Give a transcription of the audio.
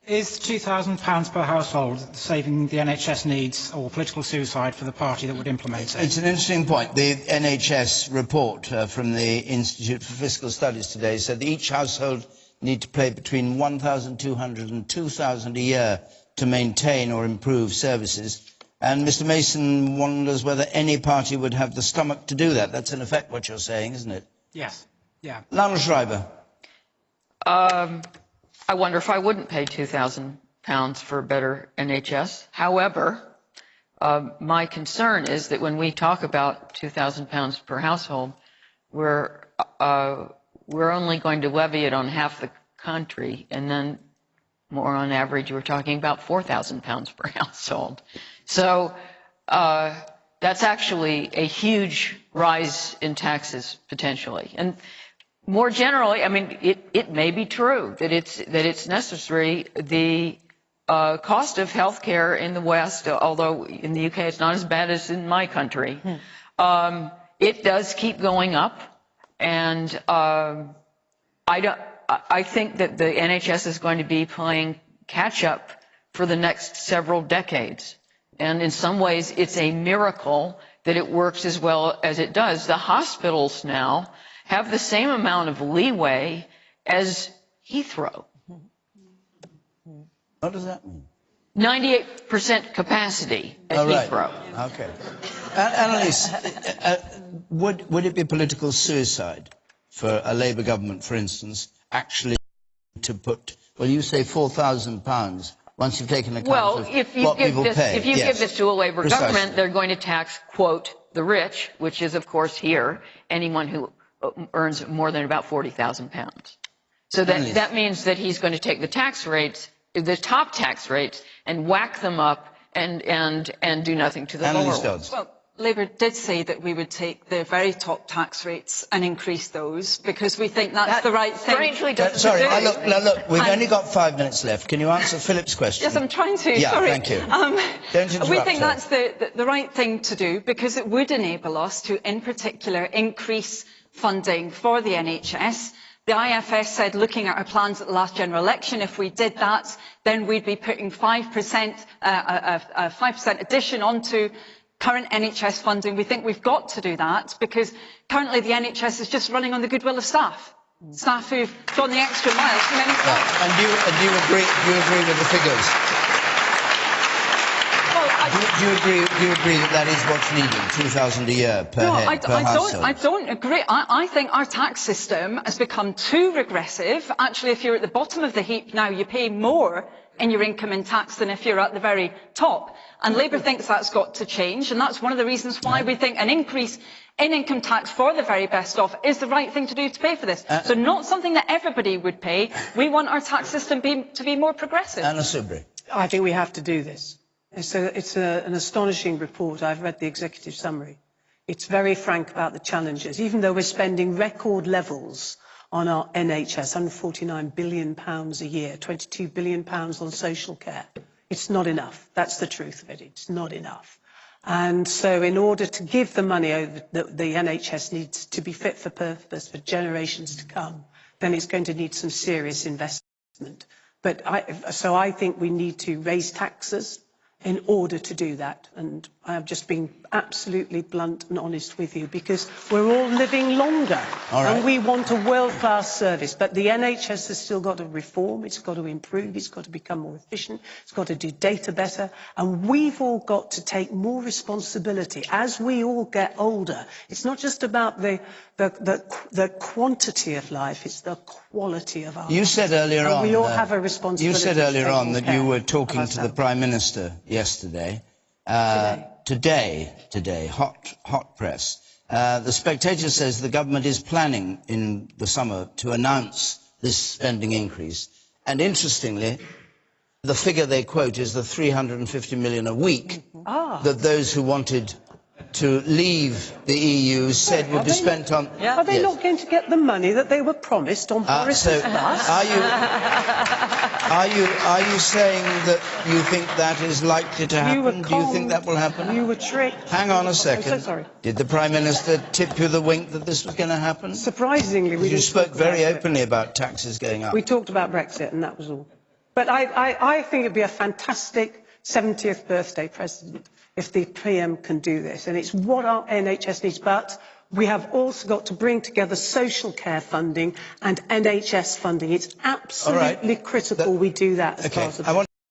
Is £2,000 per household saving the NHS needs or political suicide for the party that would implement it? It's an interesting point. The NHS report from the Institute for Fiscal Studies today said that each household need to pay between £1,200 and £2,000 a year to maintain or improve services. And Mr Mason wonders whether any party would have the stomach to do that. That's in effect what you're saying, isn't it? Yes. Yeah. Lionel Schreiber. I wonder if I wouldn't pay £2,000 for a better NHS. However, my concern is that when we talk about £2,000 per household, we're only going to levy it on half the country, and then more on average, we're talking about £4,000 per household. So that's actually a huge rise in taxes potentially. And more generally, I mean, it may be true that it's necessary. The cost of health care in the West, although in the UK it's not as bad as in my country, it does keep going up. And I think that the NHS is going to be playing catch up for the next several decades. And in some ways, it's a miracle that it works as well as it does. The hospitals now have the same amount of leeway as Heathrow. What does that mean? 98% capacity at Heathrow. Okay. Annalise, would it be political suicide for a Labour government, for instance, actually to put, well, you say £4,000 once you've taken account of what people pay? If you give this to a Labour government, they're going to tax, quote, the rich, which is, of course, here, anyone who earns more than about £40,000. So that means that he's going to take the tax rates, the top tax rates, and whack them up and do nothing to the lower ones. Well, Labour did say that we would take the very top tax rates and increase those because we think that's the right thing. Strangely doesn't sorry, do. look, we've only got 5 minutes left. Can you answer Philip's question? Yes, I'm trying to. Yeah, sorry. thank you. Don't interrupt. We think that's the right thing to do because it would enable us to, in particular, increase funding for the NHS. The IFS said, looking at our plans at the last general election, if we did that, then we'd be putting 5% addition onto current NHS funding. We think we've got to do that because currently the NHS is just running on the goodwill of staff. Staff who've gone the extra mile for many times. And do you agree with the figures? Do you agree that that is what's needed, 2,000 a year per head, per household? I don't agree. I think our tax system has become too regressive. Actually, if you're at the bottom of the heap now, you pay more in your income in tax than if you're at the very top. And Labour thinks that's got to change, and that's one of the reasons why we think an increase in income tax for the very best off is the right thing to do to pay for this. So not something that everybody would pay. We want our tax system to be more progressive. Anna Soubry. I think we have to do this. It's an astonishing report. I've read the executive summary. It's very frank about the challenges. Even though we're spending record levels on our NHS, £149 billion a year, £22 billion on social care, it's not enough. That's the truth of it. It's not enough. And so in order to give the money that the NHS needs to be fit for purpose for generations to come, then it's going to need some serious investment. But I think we need to raise taxes in order to do that. And I'm just being absolutely blunt and honest with you, because we're all living longer. And we want a world-class service. But the NHS has still got to reform, it's got to improve, it's got to become more efficient, it's got to do data better. And we've all got to take more responsibility as we all get older. It's not just about the quantity of life, it's the quality of our life. You said earlier on, we all have a responsibility. You said earlier on that you were talking to the Prime Minister yesterday. Today, hot press. The Spectator says the government is planning in the summer to announce this spending increase. And interestingly, the figure they quote is the 350 million a week that those who wanted to leave the EU said would be spent on... Are they not going to get the money that they were promised on Boris's bus? Are you saying that you think that is likely to happen? Do you think that will happen? You were tricked. Hang on a second. I'm so sorry. Did the Prime Minister tip you the wink that this was going to happen? Surprisingly, we didn't. You spoke very openly about taxes going up. We talked about Brexit, and that was all. But I think it'd be a fantastic 70th birthday present if the PM can do this. And it's what our NHS needs. But we have also got to bring together social care funding and NHS funding. It's absolutely critical we do that as part of